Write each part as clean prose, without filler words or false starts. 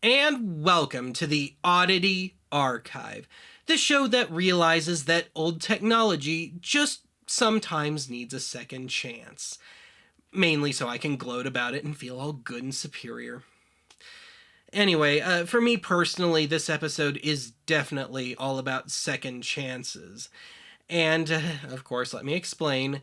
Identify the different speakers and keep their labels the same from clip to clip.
Speaker 1: And welcome to the Oddity Archive, the show that realizes that old technology just sometimes needs a second chance. Mainly so I can gloat about it and feel all good and superior. Anyway, for me personally, this episode is definitely all about second chances. And, of course, let me explain.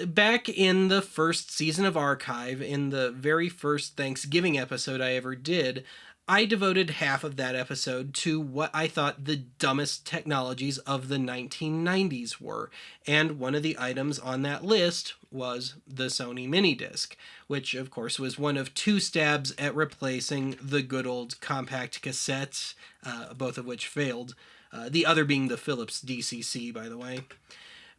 Speaker 1: Back in the first season of Archive, in the very first Thanksgiving episode I ever did, I devoted half of that episode to what I thought the dumbest technologies of the 1990s were, and one of the items on that list was the Sony Minidisc, which of course was one of two stabs at replacing the good old compact cassette, both of which failed, the other being the Philips DCC, by the way.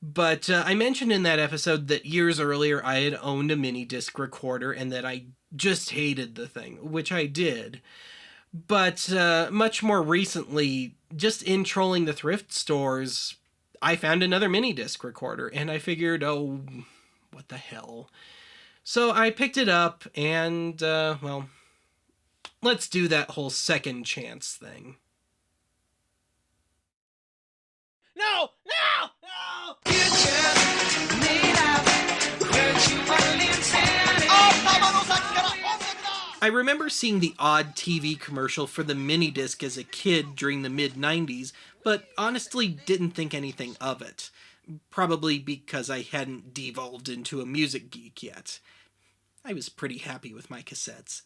Speaker 1: But I mentioned in that episode that years earlier I had owned a Minidisc recorder and that I just hated the thing, which I did. But much more recently, just in trolling the thrift stores, I found another Minidisc recorder, and I figured, oh, what the hell. So I picked it up, and, well, let's do that whole second chance thing.
Speaker 2: No! No! No! You just made up virtual insanity.
Speaker 1: I remember seeing the odd TV commercial for the Minidisc as a kid during the mid-90s, but honestly didn't think anything of it. Probably because I hadn't devolved into a music geek yet. I was pretty happy with my cassettes.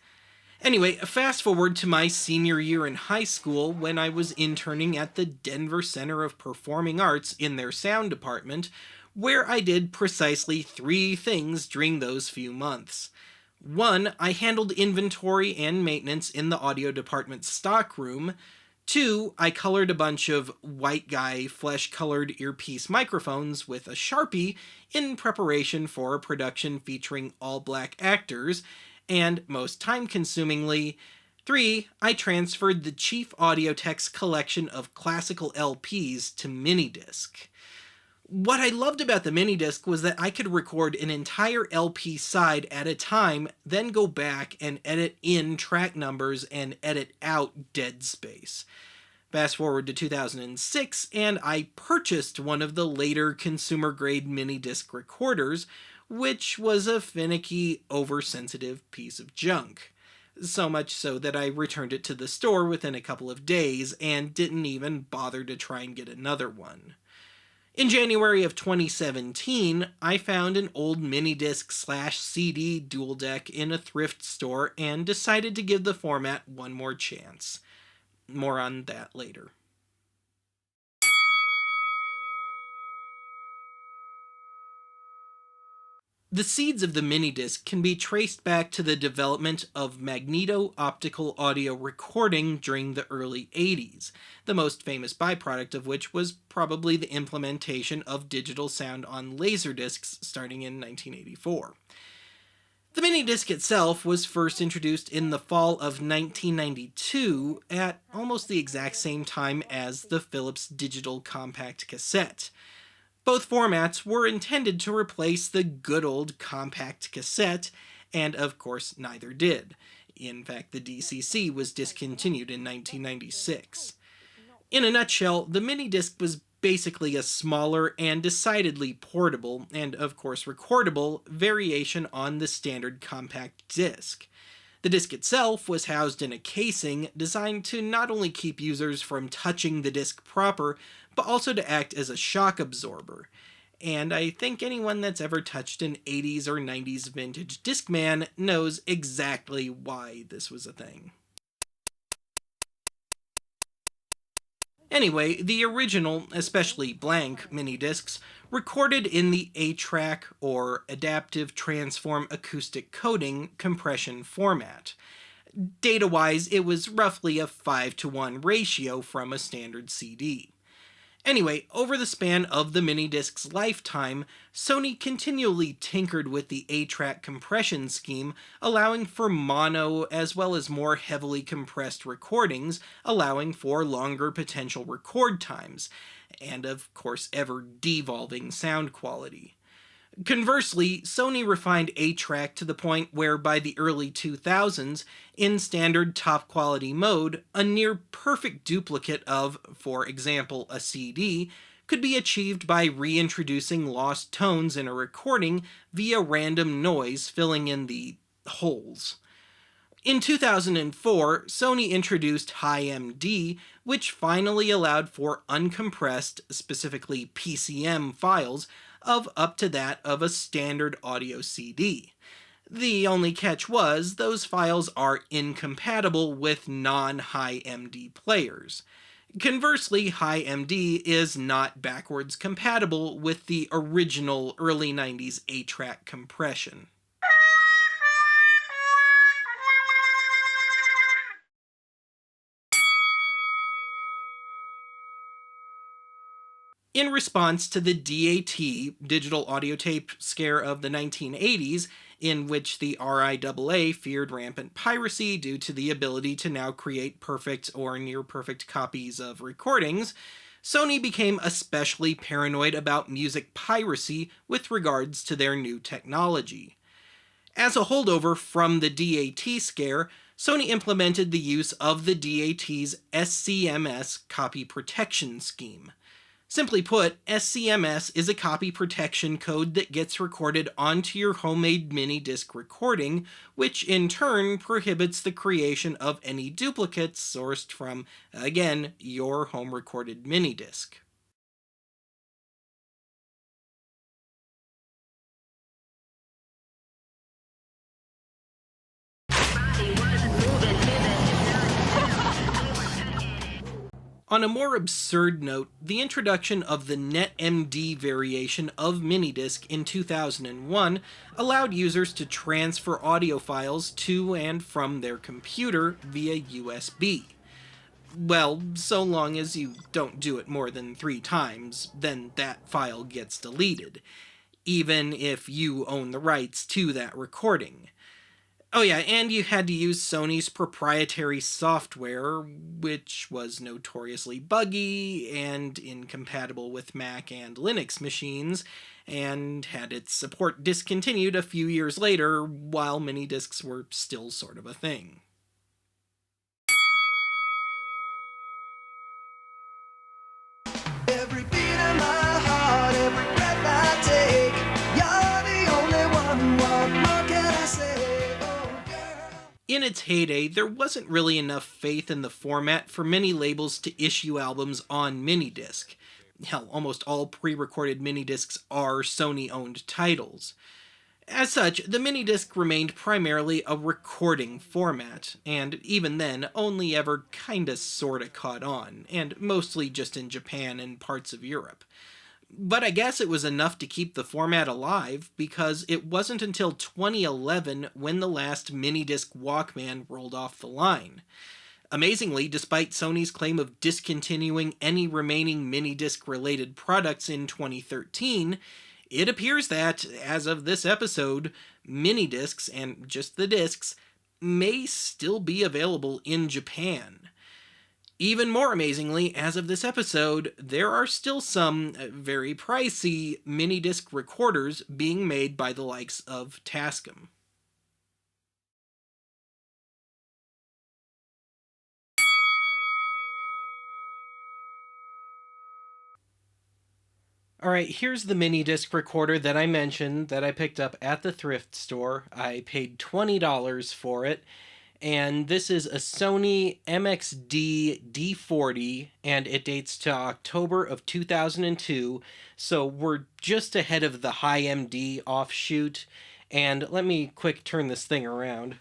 Speaker 1: Anyway, fast forward to my senior year in high school when I was interning at the Denver Center of Performing Arts in their sound department, where I did precisely 3 things during those few months. 1, I handled inventory and maintenance in the audio department's stockroom. 2, I colored a bunch of white guy flesh-colored earpiece microphones with a Sharpie in preparation for a production featuring all black actors. And most time-consumingly, 3, I transferred the chief audio tech's collection of classical LPs to Minidisc. What I loved about the Minidisc was that I could record an entire LP side at a time, then go back and edit in track numbers and edit out dead space. Fast forward to 2006, and I purchased one of the later consumer-grade Minidisc recorders, which was a finicky, oversensitive piece of junk. So much so that I returned it to the store within a couple of days and didn't even bother to try and get another one. In January of 2017, I found an old Minidisc/CD dual deck in a thrift store and decided to give the format one more chance. More on that later. The seeds of the Minidisc can be traced back to the development of magneto-optical audio recording during the early 80s, the most famous byproduct of which was probably the implementation of digital sound on laserdiscs starting in 1984. The Minidisc itself was first introduced in the fall of 1992 at almost the exact same time as the Philips digital compact cassette. Both formats were intended to replace the good old compact cassette, and of course neither did. In fact, the DCC was discontinued in 1996. In a nutshell, the Minidisc was basically a smaller and decidedly portable, and of course recordable, variation on the standard compact disc. The disc itself was housed in a casing designed to not only keep users from touching the disc proper, but also to act as a shock absorber. And I think anyone that's ever touched an 80s or 90s vintage Discman knows exactly why this was a thing. Anyway, the original, especially blank, Minidiscs recorded in the A-track or Adaptive Transform Acoustic Coding compression format. Data-wise, it was roughly a 5-to-1 ratio from a standard CD. Anyway, over the span of the Minidisc's lifetime, Sony continually tinkered with the A-track compression scheme, allowing for mono as well as more heavily compressed recordings, allowing for longer potential record times, and of course ever devolving sound quality. Conversely, Sony refined 8-track to the point where by the early 2000s, in standard top quality mode, a near perfect duplicate of, for example, a CD, could be achieved by reintroducing lost tones in a recording via random noise filling in the holes. In 2004, Sony introduced Hi-MD, which finally allowed for uncompressed, specifically PCM files, of up to that of a standard audio CD. The only catch was those files are incompatible with non-Hi-MD players. Conversely, Hi-MD is not backwards compatible with the original early 90s 8-track compression. In response to the DAT, digital audio tape scare of the 1980s, in which the RIAA feared rampant piracy due to the ability to now create perfect or near perfect copies of recordings, Sony became especially paranoid about music piracy with regards to their new technology. As a holdover from the DAT scare, Sony implemented the use of the DAT's SCMS copy protection scheme. Simply put, SCMS is a copy protection code that gets recorded onto your homemade mini-disc recording, which in turn prohibits the creation of any duplicates sourced from, again, your home-recorded mini-disc. On a more absurd note, the introduction of the NetMD variation of Minidisc in 2001 allowed users to transfer audio files to and from their computer via USB. Well, so long as you don't do it more than 3 times, then that file gets deleted, even if you own the rights to that recording. Oh yeah, and you had to use Sony's proprietary software, which was notoriously buggy and incompatible with Mac and Linux machines, and had its support discontinued a few years later while mini-discs were still sort of a thing.
Speaker 2: Every beat of my heart, every breath I take, you're the only one. What more can I say? Oh, girl.
Speaker 1: In its heyday, there wasn't really enough faith in the format for many labels to issue albums on minidisc. Hell, almost all pre-recorded minidiscs are Sony-owned titles. As such, the minidisc remained primarily a recording format, and even then only ever kinda sorta caught on, and mostly just in Japan and parts of Europe. But I guess it was enough to keep the format alive, because it wasn't until 2011 when the last minidisc Walkman rolled off the line. Amazingly, despite Sony's claim of discontinuing any remaining minidisc related products in 2013, it appears that, as of this episode, minidiscs, and just the discs, may still be available in Japan. Even more amazingly, as of this episode, there are still some very pricey minidisc recorders being made by the likes of Tascam. Alright, here's the mini disc recorder that I mentioned that I picked up at the thrift store. I paid $20 for it, and this is a Sony MXD D40, and it dates to October of 2002, so we're just ahead of the Hi-MD offshoot. And let me quick turn this thing around.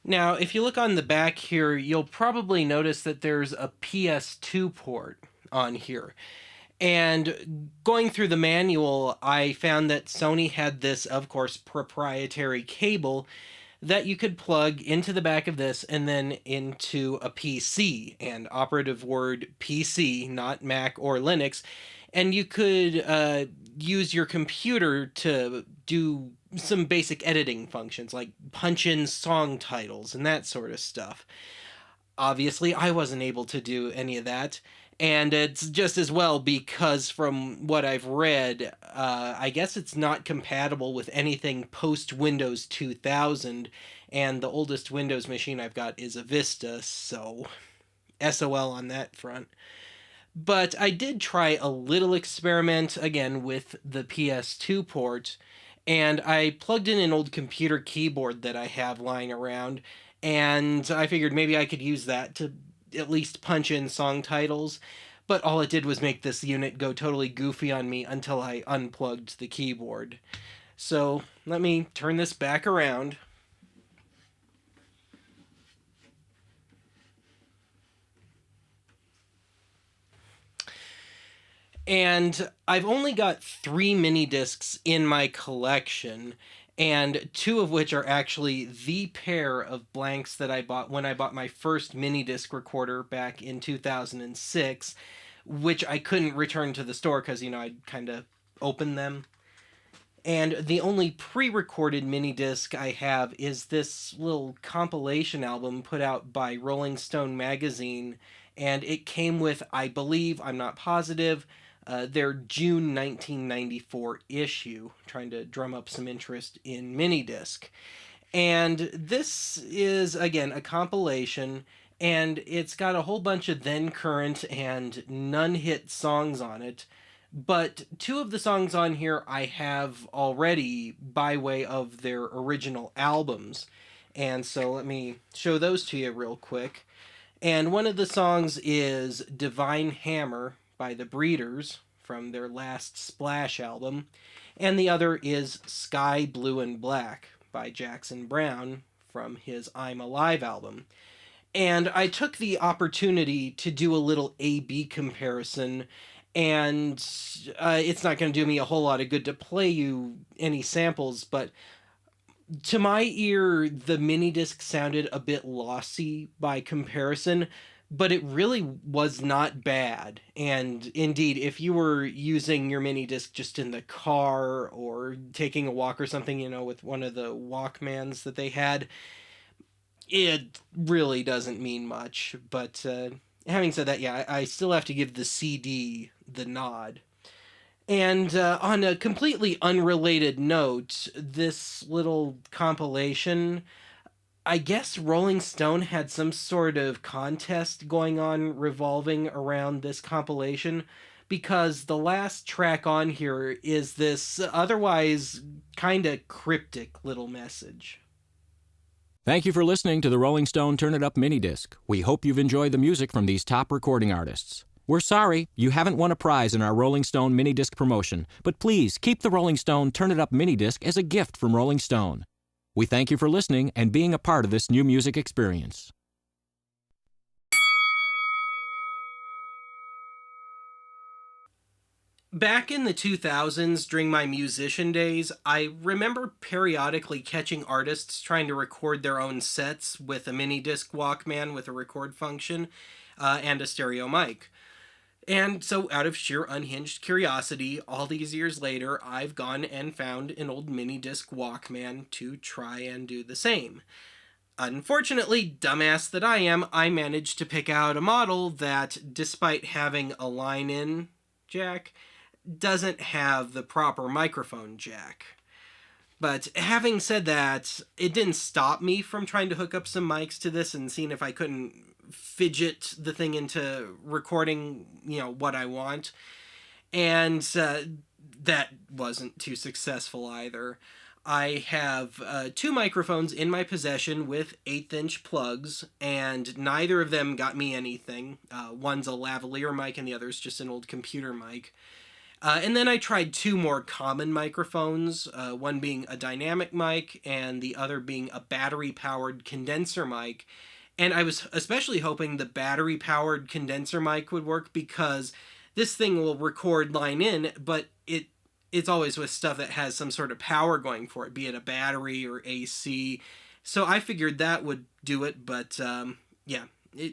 Speaker 1: Now, if you look on the back here, you'll probably notice that there's a PS2 port on here. And going through the manual, I found that Sony had this, of course, proprietary cable that you could plug into the back of this and then into a PC, and operative word PC, not Mac or Linux. And you could use your computer to do some basic editing functions like punch in song titles and that sort of stuff. Obviously, I wasn't able to do any of that. And it's just as well because from what I've read, I guess it's not compatible with anything post Windows 2000. And the oldest Windows machine I've got is a Vista, so SOL on that front. But I did try a little experiment again with the PS2 port, and I plugged in an old computer keyboard that I have lying around, and I figured maybe I could use that to at least punch in song titles. But all it did was make this unit go totally goofy on me until I unplugged the keyboard. So let me turn this back around. And I've only got 3 mini discs in my collection, and 2 of which are actually the pair of blanks that I bought when I bought my first mini disc recorder back in 2006, which I couldn't return to the store because, I'd kind of opened them. And the only pre-recorded mini disc I have is this little compilation album put out by Rolling Stone magazine, and it came with, I believe, I'm not positive, their June 1994 issue, trying to drum up some interest in minidisc. And this is, again, a compilation, and it's got a whole bunch of then current and none hit songs on it. But 2 of the songs on here I have already by way of their original albums. And so let me show those to you real quick. And one of the songs is Divine Hammer by the Breeders from their last Splash album. And the other is Sky Blue and Black by Jackson Browne from his I'm Alive album. And I took the opportunity to do a little A-B comparison, and it's not going to do me a whole lot of good to play you any samples, but to my ear, the mini disc sounded a bit lossy by comparison, but it really was not bad. And indeed, if you were using your mini disc just in the car or taking a walk or something, with one of the Walkmans that they had, it really doesn't mean much. But having said that, yeah, I still have to give the CD the nod. And on a completely unrelated note, this little compilation, I guess Rolling Stone had some sort of contest going on revolving around this compilation, because the last track on here is this otherwise kind of cryptic little message.
Speaker 3: Thank you for listening to the Rolling Stone Turn It Up mini disc. We hope you've enjoyed the music from these top recording artists. We're sorry you haven't won a prize in our Rolling Stone mini disc promotion, but please keep the Rolling Stone Turn It Up mini disc as a gift from Rolling Stone. We thank you for listening and being a part of this new music experience.
Speaker 1: Back in the 2000s, during my musician days, I remember periodically catching artists trying to record their own sets with a mini disc Walkman with a record function and a stereo mic. And so, out of sheer unhinged curiosity, all these years later, I've gone and found an old mini disc Walkman to try and do the same. Unfortunately, dumbass that I am, I managed to pick out a model that, despite having a line-in jack, doesn't have the proper microphone jack. But having said that, it didn't stop me from trying to hook up some mics to this and seeing if I couldn't fidget the thing into recording, what I want. And that wasn't too successful either. I have 2 microphones in my possession with 1/8" plugs, and neither of them got me anything. One's a lavalier mic and the other's just an old computer mic. And then I tried 2 more common microphones, one being a dynamic mic and the other being a battery-powered condenser mic. And I was especially hoping the battery-powered condenser mic would work, because this thing will record line in, but it's always with stuff that has some sort of power going for it, be it a battery or AC. So I figured that would do it, but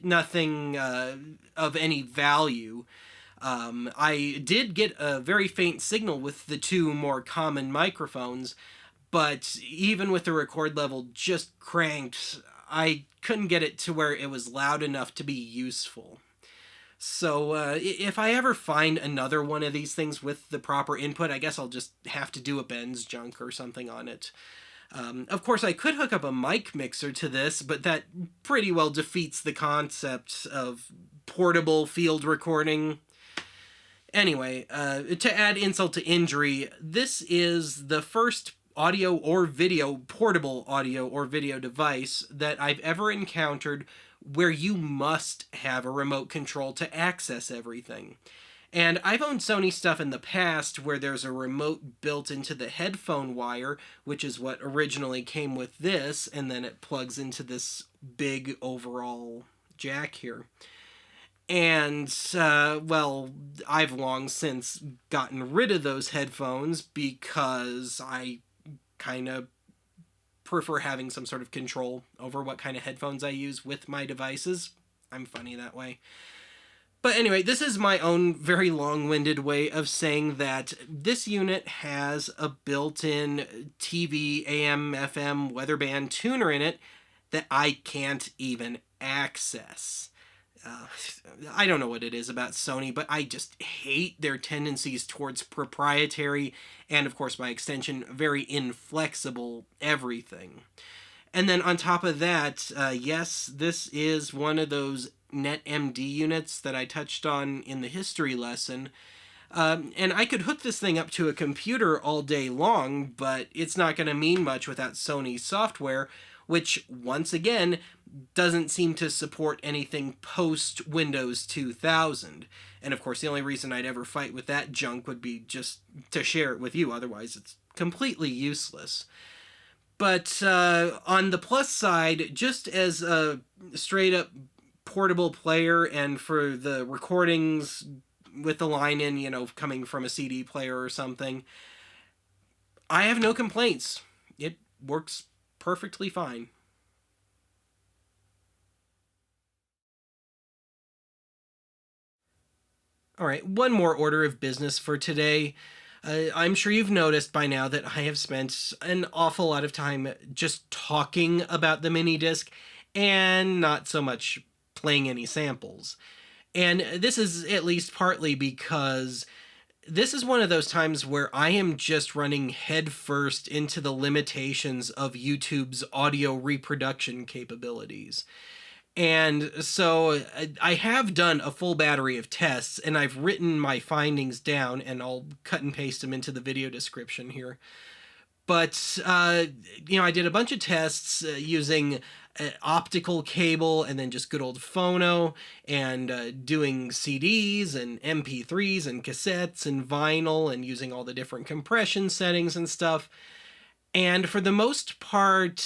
Speaker 1: nothing of any value. I did get a very faint signal with the 2 more common microphones, but even with the record level just cranked, I couldn't get it to where it was loud enough to be useful. So if I ever find another one of these things with the proper input, I guess I'll just have to do a Ben's junk or something on it. Of course, I could hook up a mic mixer to this, but that pretty well defeats the concept of portable field recording. Anyway, to add insult to injury, this is the first portable audio or video device that I've ever encountered where you must have a remote control to access everything. And I've owned Sony stuff in the past where there's a remote built into the headphone wire, which is what originally came with this, and then it plugs into this big overall jack here. And, well, I've long since gotten rid of those headphones because I kind of prefer having some sort of control over what kind of headphones I use with my devices. I'm funny that way. But anyway, this is my own very long-winded way of saying that this unit has a built-in TV, AM, FM, weather band tuner in it that I can't even access. I don't know what it is about Sony, but I just hate their tendencies towards proprietary and, of course, by extension, very inflexible everything. And then on top of that, yes, this is one of those NetMD units that I touched on in the history lesson. And I could hook this thing up to a computer all day long, but it's not going to mean much without Sony software, which, once again, doesn't seem to support anything post-Windows 2000. And of course, the only reason I'd ever fight with that junk would be just to share it with you, otherwise it's completely useless. But on the plus side, just as a straight-up portable player and for the recordings with the line in, coming from a CD player or something, I have no complaints. It works perfectly fine. All right, one more order of business for today. I'm sure you've noticed by now that I have spent an awful lot of time just talking about the Minidisc and not so much playing any samples. And this is at least partly because this is one of those times where I am just running headfirst into the limitations of YouTube's audio reproduction capabilities. And so I have done a full battery of tests, and I've written my findings down, and I'll cut and paste them into the video description here. But, I did a bunch of tests using an optical cable and then just good old phono, and doing CDs and MP3s and cassettes and vinyl and using all the different compression settings and stuff. And for the most part,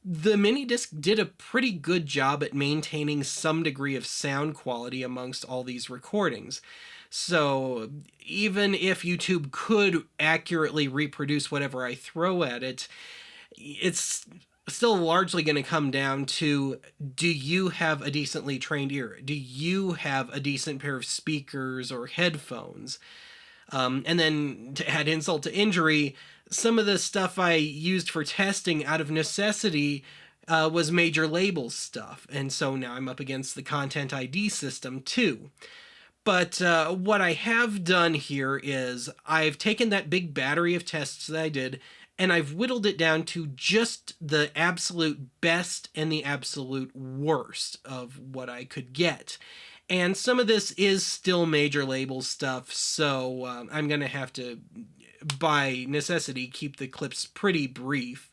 Speaker 1: the Minidisc did a pretty good job at maintaining some degree of sound quality amongst all these recordings. So even if YouTube could accurately reproduce whatever I throw at it, it's still largely going to come down to, do you have a decently trained ear? Do you have a decent pair of speakers or headphones? And then to add insult to injury, some of the stuff I used for testing out of necessity was major label stuff. And so now I'm up against the Content ID system too. But what I have done here is I've taken that big battery of tests that I did, and I've whittled it down to just the absolute best and the absolute worst of what I could get. And some of this is still major label stuff, so I'm going to have to, by necessity, keep the clips pretty brief.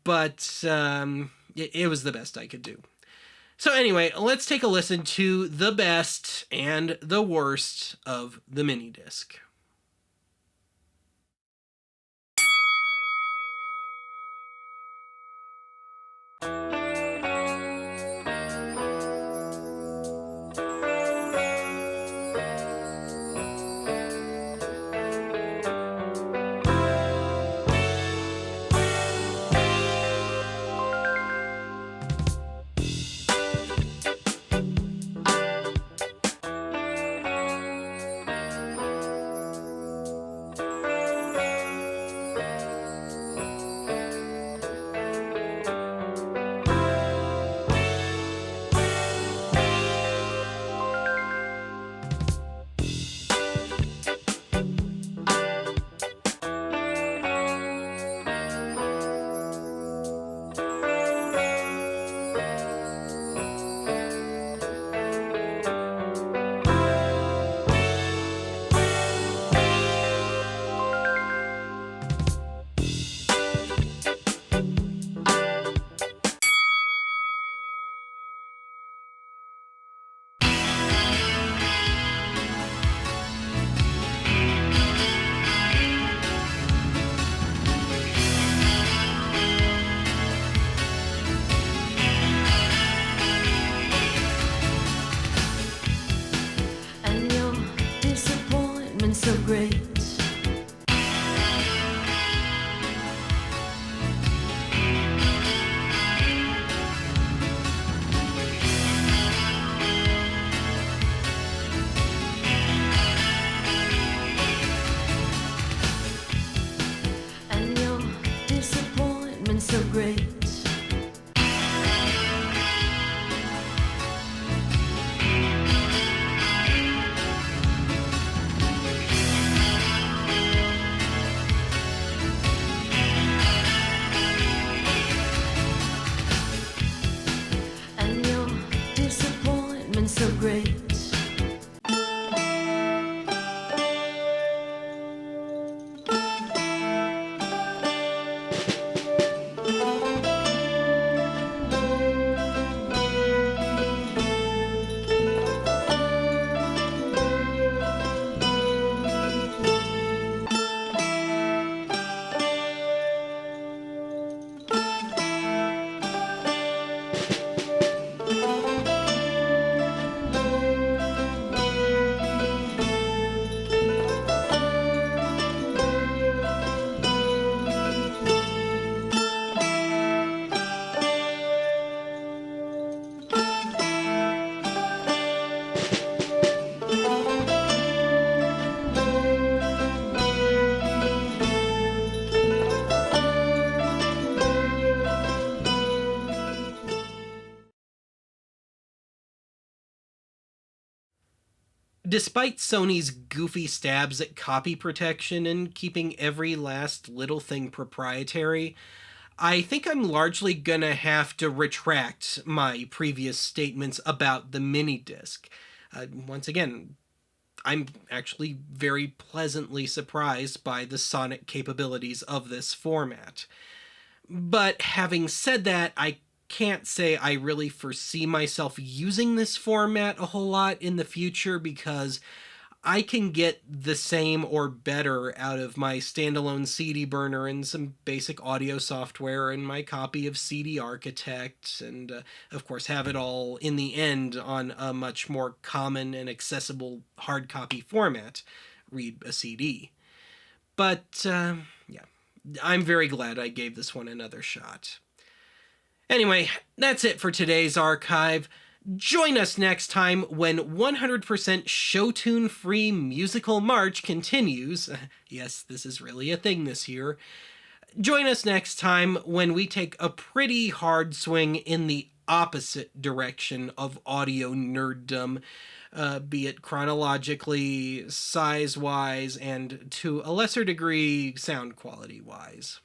Speaker 1: But it was the best I could do. So anyway, let's take a listen to the best and the worst of the Minidisc.
Speaker 2: so great. And your disappointment so great. And your disappointment so great.
Speaker 1: Despite Sony's goofy stabs at copy protection and keeping every last little thing proprietary, I think I'm largely gonna have to retract my previous statements about the Minidisc. Once again, I'm actually very pleasantly surprised by the sonic capabilities of this format. But having said that, I can't say I really foresee myself using this format a whole lot in the future because I can get the same or better out of my standalone CD burner and some basic audio software and my copy of CD Architect, and of course have it all in the end on a much more common and accessible hard copy format, read a CD. But yeah, I'm very glad I gave this one another shot. Anyway, that's it for today's archive. Join us next time when 100% showtune-free musical March continues. Yes, this is really a thing this year. Join us next time when we take a pretty hard swing in the opposite direction of audio nerddom, be it chronologically, size-wise, and to a lesser degree, sound quality-wise.